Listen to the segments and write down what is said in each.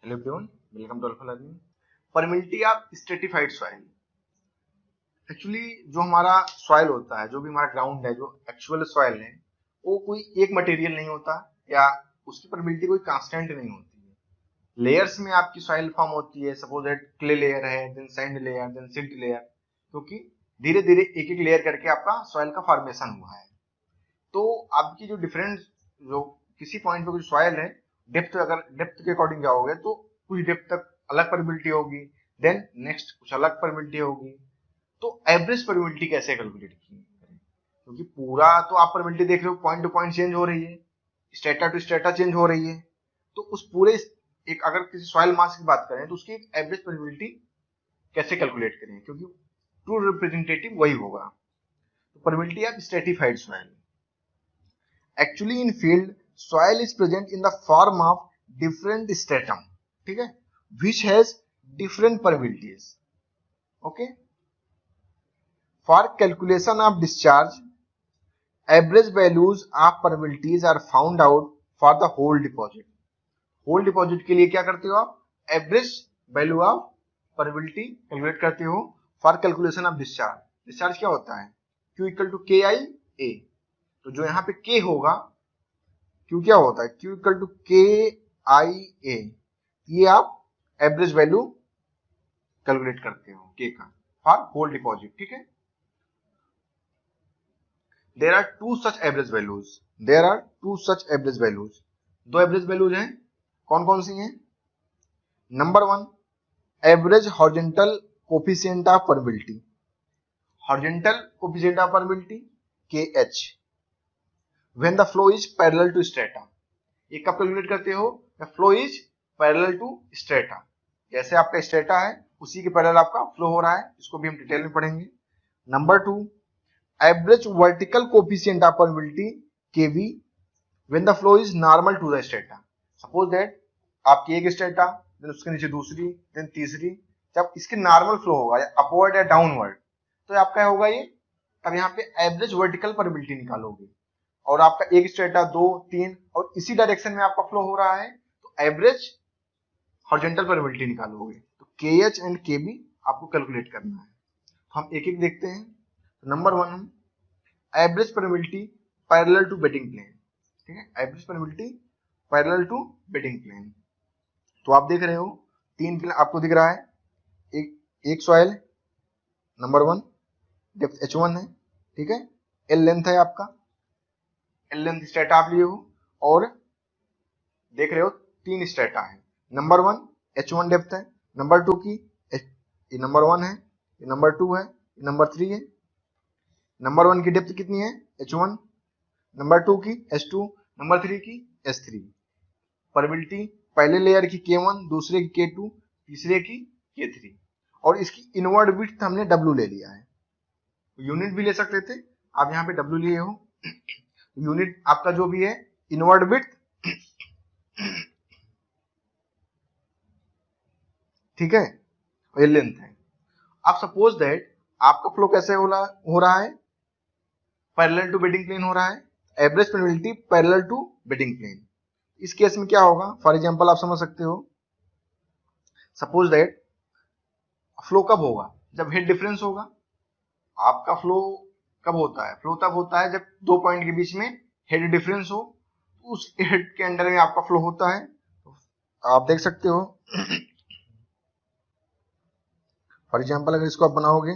Hello everyone, welcome to alpha learning. Permeability of stratified soil. Actually जो हमारा soil होता है, जो भी हमारा ग्राउंड है, जो एक्चुअल सॉइल है, वो कोई एक मटेरियल नहीं होता या उसकी परमिलिटी कोई कांस्टेंट नहीं होती है। लेयर्स में आपकी सॉइल फॉर्म होती है। सपोज दैट क्ले लेयर है, then sand layer, then silt layer, क्योंकि धीरे धीरे एक एक लेयर करके आपका सॉइल का फॉर्मेशन हुआ है। तो आपकी जो डिफरेंट जो किसी पॉइंट पे कुछ सॉइल है, डेप्थ अगर डेप्थ के अकॉर्डिंग जाओगे तो कुछ डेप्थ तक अलग परमिलिटी होगी, देन नेक्स्ट कुछ अलग परमिलिटी होगी। तो एवरेज परमिलिटी कैसे कैलकुलेट की करें? क्योंकि पूरा तो आप परमिलिटी देख रहे हो, पॉइंट टू पॉइंट चेंज हो रही है, स्टेटा टू स्टेटा चेंज हो रही है। तो उस पूरे एक अगर किसी सॉइल मास की बात करें तो उसकी एक एवरेज परमिलिटी कैसे कैलकुलेट करें, क्योंकि ट्रू रिप्रेजेंटेटिव वही होगा। तो permeability of stratified soil. Actually, in field, soil is present in the form of different stratum, ठीक है, which has different permeabilities. Okay. For calculation of discharge, average values of permeabilities are found out for the whole deposit. Whole deposit के लिए क्या करते हो आप? Average value of permeability calculate करते हो for calculation of discharge. Discharge क्या होता है? Q equal to KI A. तो जो यहाँ पे K होगा, क्यू क्या होता है? क्यू इक्वल टू के आई ए। ये आप एवरेज वैल्यू कैलकुलेट करते हो के का फॉर होल डिपॉजिट, ठीक है। There are two such average values. There are two such average values. दो एवरेज वैल्यूज हैं। कौन कौन सी हैं? Number one, average horizontal coefficient of permeability. Horizontal coefficient of permeability K H when the flow is parallel to strata. ये कब calculate करते हो? Flow is parallel to strata. जैसे आपका स्ट्रेटा है उसी के पैरेलल आपका फ्लो हो रहा है। इसको भी हम डिटेल में पढ़ेंगे। Number two, average vertical coefficient of permeability KV when the flow is normal to the strata. Suppose that आपकी एक स्ट्रेटा, देन उसके नीचे दूसरी, देन तीसरी। जब इसके नॉर्मल फ्लो होगा, या अपवर्ड या डाउनवर्ड, तो आपका होगा ये। तब यहाँ पे एवरेज वर्टिकल परमिलिटी निकालोगे, और आपका एक स्ट्रेटा, दो, तीन, और इसी डायरेक्शन में आपका फ्लो हो रहा है, तो एवरेज हॉरिजॉन्टल परमिलिटी निकालोगे। तो K H and K B आपको कैलकुलेट करना है। तो हम एक एक देखते हैं। नंबर वन, हम average permeability parallel to bedding plane, ठीक है। Average permeability parallel to bedding plane. तो आप देख रहे हो तीन प्लेन आपको दिख रहा है। एक soil, number one, depth H1 है, ठीक है। एल लेंथ है आपका, एल लेंथ स्ट्रेटा आप लिए हो, और देख रहे हो तीन स्ट्रेटा है। नंबर वन H1 डेप्थ है, नंबर टू की ये नंबर वन है, ये नंबर टू है, ये नंबर थ्री है। नंबर वन की डेप्थ कितनी है? H1, नंबर टू की H2, नंबर थ्री की S3। परमिलिटी पहले लेयर की K1, दूसरे की K2, तीसरे की K3, और इसकी इनवर्ड विड्थ हमने W ले लिया है। यूनिट भी ले सकते थे, आप यहाँ पे W लिए हो। यूनिट आपका जो भी है इनवर्ड विड्थ, ठीक है, ये लेंथ है। अब सपोज दैट आपका फ्लो कैसे हो रहा है? पैरेलल टू बेडिंग प्लेन हो रहा है। Average permeability parallel to bedding plane. इस केस में क्या होगा? फॉर एग्जांपल आप समझ सकते हो। सपोज दैट फ्लो कब होगा? जब हेड डिफरेंस होगा। आपका फ्लो कब होता है? फ्लो तब होता है जब दो पॉइंट के बीच में हेड डिफरेंस हो। उस हेड के अंडर में आपका फ्लो होता है। आप देख सकते हो। फॉर एग्जांपल अगर इसको आप बनाओगे,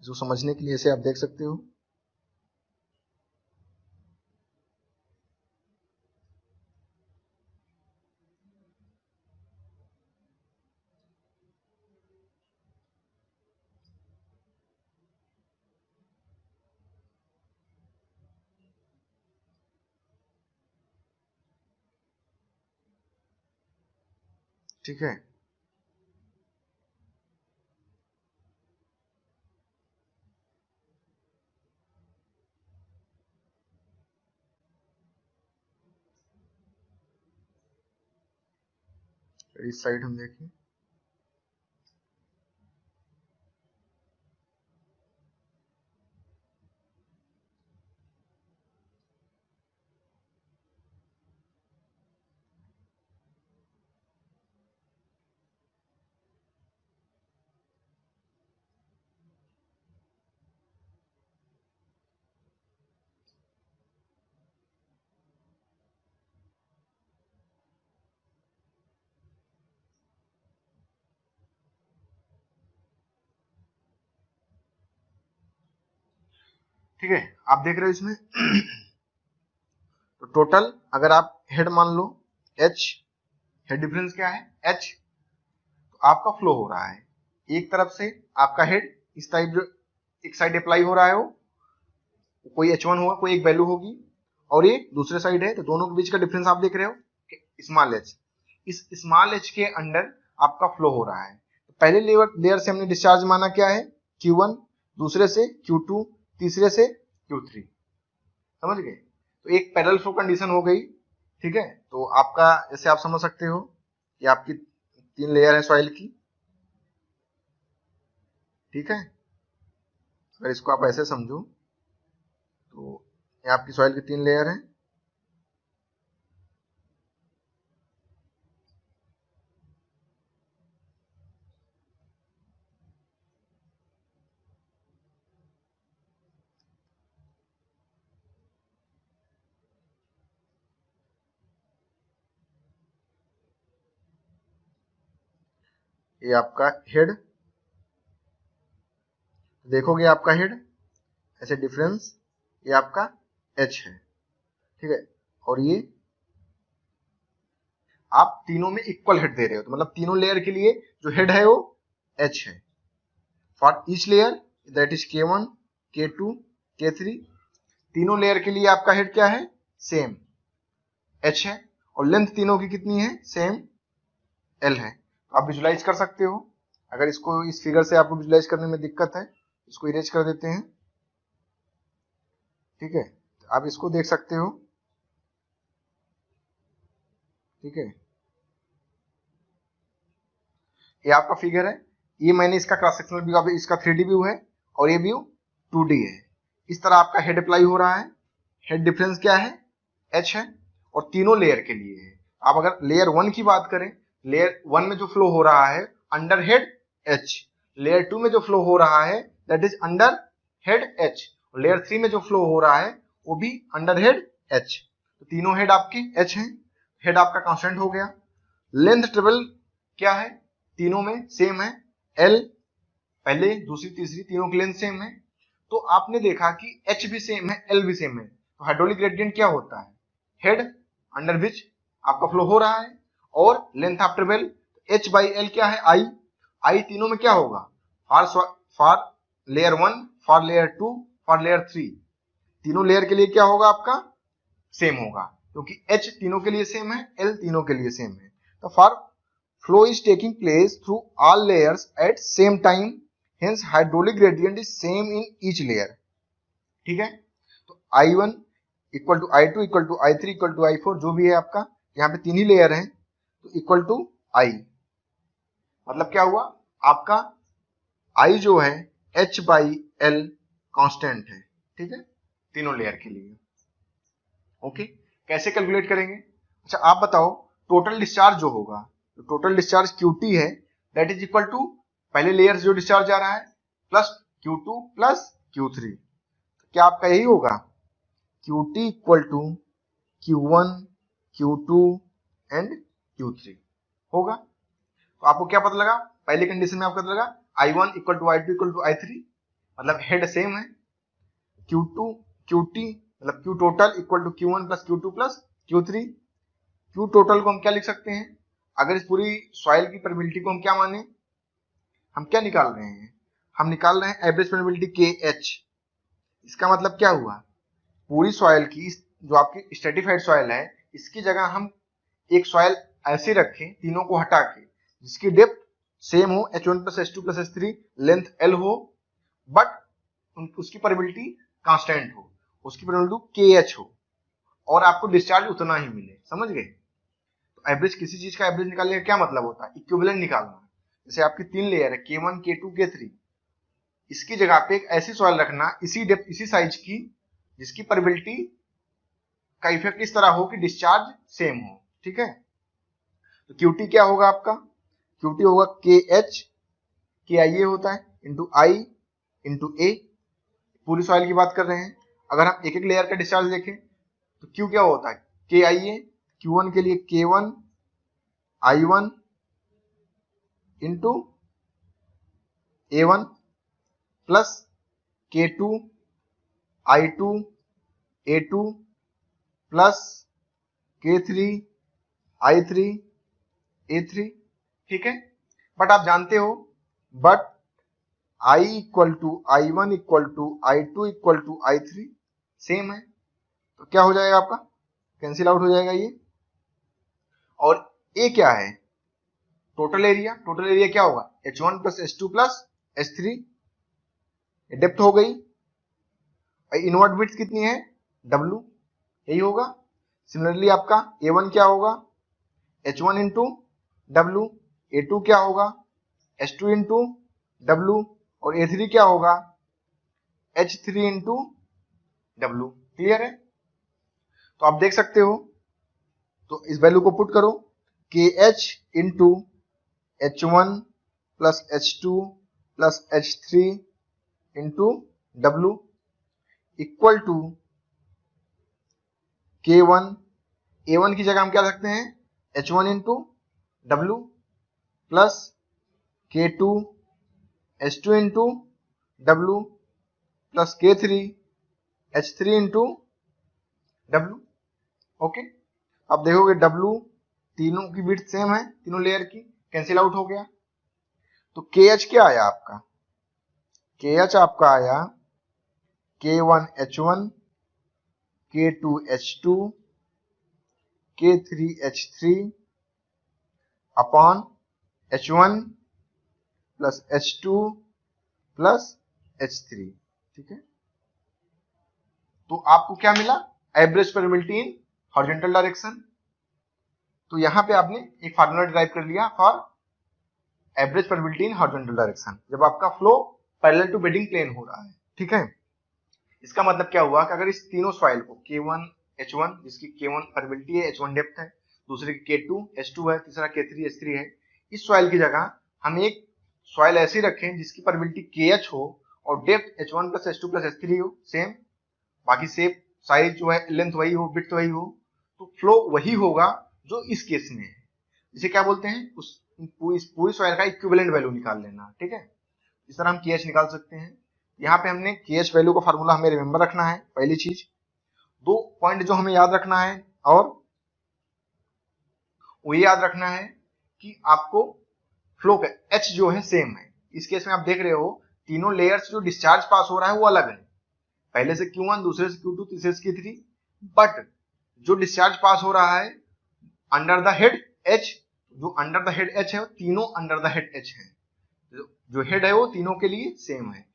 इसको समझने के लिए इसे आप देख सकते हो। ठीक है, इस साइड हम देखें। ठीक है, आप देख रहे हो इसमें तो टोटल अगर आप हेड मान लो h, हेड डिफरेंस क्या है h, तो आपका फ्लो हो रहा है एक तरफ से, आपका हेड इस टाइप जो एक साइड अप्लाई हो रहा है वो कोई h1 होगा, कोई एक वैल्यू होगी, और ये दूसरे साइड है, तो दोनों के बीच का डिफरेंस आप देख रहे हो स्मॉल h। इस स्मॉल h के अंडर आपका फ्लो हो रहा है। तो पहले लेयर से हमने डिस्चार्ज माना क्या है Q1, दूसरे से Q2, तीसरे से Q3, समझ गए। तो एक पैरेलल फ्लो कंडीशन हो गई, ठीक है। तो आपका जैसे आप समझ सकते हो कि आपकी 3 लेयर है सॉइल की, ठीक है। अगर इसको आप ऐसे समझो तो ये आपकी सॉइल की 3 लेयर है, ये आपका हेड, देखोगे आपका हेड ऐसे डिफरेंस, ये आपका h है, ठीक है। और ये आप तीनों में इक्वल हेड दे रहे हो, तो मतलब तीनों लेयर के लिए जो हेड है वो h है। For each layer that is K1, K2, K3, तीनों लेयर के लिए आपका हेड क्या है सेम h है, और लेंथ तीनों की कितनी है सेम l है। तो आप विजुलाइज कर सकते हो। अगर इसको इस फिगर से आपको विजुलाइज करने में दिक्कत है, इसको इरेज कर देते हैं, ठीक है। तो आप इसको देख सकते हो, ठीक है। ये आपका फिगर है, ये मैंने इसका क्रॉस सेक्शनल व्यू, इसका 3D व्यू है और ये व्यू 2D है। इस तरह आपका हेड अप्लाई हो रहा है, हेड डिफरेंस क्या है h है, और तीनों लेयर के लिए है। आप अगर लेयर 1 की बात करें, लेयर 1 में जो फ्लो हो रहा है अंडर हेड h, लेयर 2 में जो फ्लो हो रहा है that is under head h, और लेयर 3 में जो फ्लो हो रहा है वो भी अंडर हेड h। तो तीनों हेड आपके h हैं, हेड आपका कांस्टेंट हो गया। लेंथ ट्रेवल क्या है तीनों में सेम है l, पहले दूसरी तीसरी तीनों की लेंथ सेम है। तो आपने देखा कि h भी सेम है l भी सेम है, तो हाइड्रोलिक ग्रेडियंट क्या होता है हेड अंडर विच आपका फ्लो हो रहा है, और length of travel h by l क्या है I तीनों में क्या होगा for layer 1, for layer 2, for layer 3, तीनों लेयर के लिए क्या होगा आपका सेम होगा, क्योंकि h तीनों के लिए सेम है, l तीनों के लिए सेम है। तो for flow is taking place through all layers at same time, hence hydraulic gradient is same in each layer, ठीक है। तो I1 equal to I2 equal to I3 equal to I4 जो भी है आपका, यहाँ पे 3 ही लेयर हैं, तो इक्वल टू I, मतलब क्या हुआ आपका I जो है h बाई l कांस्टेंट है, ठीक है, तीनों लेयर के लिए। ओके, कैसे कैलकुलेट करेंगे, अच्छा आप बताओ टोटल डिस्चार्ज जो होगा, तो टोटल डिस्चार्ज QT है दैट इज इक्वल टू पहले लेयर से जो डिस्चार्ज आ रहा है प्लस Q2 प्लस Q3, तो क्या आपका यही होगा QT equal to Q1, Q2 and Q3 होगा। तो आपको क्या पता लगा पहली कंडीशन में, आपको पता लगा I1 equal to I2 equal to I3, मतलब हेड सेम है, Q2 QT मतलब Q total equal to Q1 plus Q2 plus Q3। Q total को हम क्या लिख सकते हैं, अगर इस पूरी सॉइल की परमिबिलिटी को हम क्या माने, हम क्या निकाल रहे हैं, हम निकाल रहे हैं एवरेज परमिबिलिटी KH। इसका मतलब क्या हुआ, पूरी सॉइल की जो आपकी स्ट्रेटिफाइड सॉइल है इसकी जगह हम एक सॉइल ऐसे रखें तीनों को हटा के, जिसकी डेप्थ सेम हो H1 plus H2 plus H3, length L हो, बट उसकी परमिबिलिटी कांस्टेंट हो, उसकी परमिबिलिटी KH हो, और आपको डिस्चार्ज उतना ही मिले, समझ गए। तो एवरेज किसी चीज का एवरेज निकालने का क्या मतलब होता है, इक्विवेलेंट निकालना। जैसे आपकी 3 लेयर है K1, K2, K3, इसकी जगह पे एक ऐसी सॉइल रखना इसी डेप्थ इसी साइज की जिसकी परमिबिलिटी का इफेक्ट इस तरह हो कि डिस्चार्ज सेम हो, ठीक है। तो QT क्या होगा आपका, QT होगा KH, KIA होता है इंटू I इंटू A, पूरी सॉइल की बात कर रहे हैं। अगर हम एक एक लेयर का डिस्चार्ज देखें तो Q क्या होता है KIA, Q1 के लिए K1 I1 into A1 plus K2 I2 A2 plus K3 I3 A3, ठीक है। बट आप जानते हो but I equal to I1 equal to I2 equal to I3 same है, तो क्या हो जाएगा आपका, कैंसिल आउट हो जाएगा ये। और A क्या है, टोटल एरिया, टोटल एरिया क्या होगा H1 plus H2 plus H3, depth हो गई। इनवर्ट विड्थ कितनी है W, यही होगा। सिमिलरली आपका A1 क्या होगा H1 इंटू W, A2 क्या होगा H2 इंटू W, और A3 क्या होगा H3 इंटू W। क्लियर है, तो आप देख सकते हो, तो इस वैल्यू को पुट करो KH into H1 plus H2 plus H3 into W equal to K1, A1 की जगह हम क्या रख सकते हैं H1 into W plus K2 H2 into W plus K3 H3 into W। Okay, अब देखोगे W तीनों की विड्थ सेम है, तीनों लेयर की, कैंसिल आउट हो गया। तो KH क्या आया आपका, KH आपका आया K1 H1 K2 H2 K3 H3 upon H1 plus H2 plus H3, ठीक है। तो आपको क्या मिला, average permeability in horizontal direction. तो यहां पे आपने एक फार्मूला डिराइव कर लिया for average permeability in horizontal direction, जब आपका flow parallel to bedding plane हो रहा है, ठीक है। इसका मतलब क्या हुआ कि अगर इस तीनों सॉइल को K1 H1 जिसकी K1 परमिबिलिटी है, H1 डेप्थ है, दूसरे की K2 H2 है, तीसरा K3 H3 है, इस सॉइल की जगह हम एक सॉइल ऐसी रखें जिसकी परमिबिलिटी KH हो और depth H1 plus H2 plus H3 हो सेम, बाकी शेप साइज जो है लेंथ वही हो, विड्थ वही हो, तो फ्लो वही होगा जो इस केस में है। इसे क्या बोलते हैं, उस पूरी सॉइल का इक्विवेलेंट वैल्यू निकाल लेना, ठीक है। इस तरह हम KH निकाल सकते हैं। यहाँ पे हमने KH वैल्यू का फार्मूला हमें रिमेंबर रखना है, पहली चीज। दो पॉइंट जो हमें याद रखना है, और वो याद रखना है कि आपको फ्लो का H जो है सेम है। इस केस में आप देख रहे हो तीनों लेयर्स जो डिस्चार्ज पास हो रहा है वो अलग है, पहले से Q1, दूसरे से Q2, तीसरे से Q3, बट जो डिस्चार्ज पास हो रहा है अंडर द हेड H, जो अंडर द हेड H है वो तीनों अंडर द हेड H है, जो हेड है वो तीनों के लिए सेम है,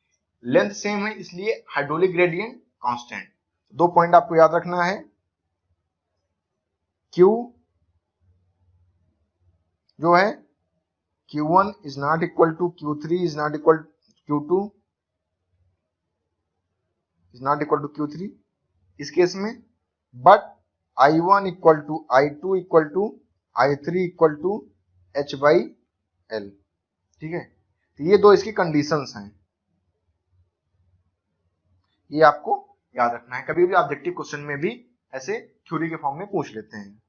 लेंथ सेम है, इसलिए हाइड्रोलिक ग्रेडियंट कांस्टेंट। दो पॉइंट आपको याद रखना है, Q जो है Q1 is not equal to Q3 is not equal Q2 is not equal to Q3 इस केस में, but I1 equal to I2 equal to I3 equal to H by L, ठीक है। तो ये दो इसकी कंडीशंस हैं, ये आपको याद रखना है। कभी भी ऑब्जेक्टिव क्वेश्चन में भी ऐसे थ्योरी के फॉर्म में पूछ लेते हैं।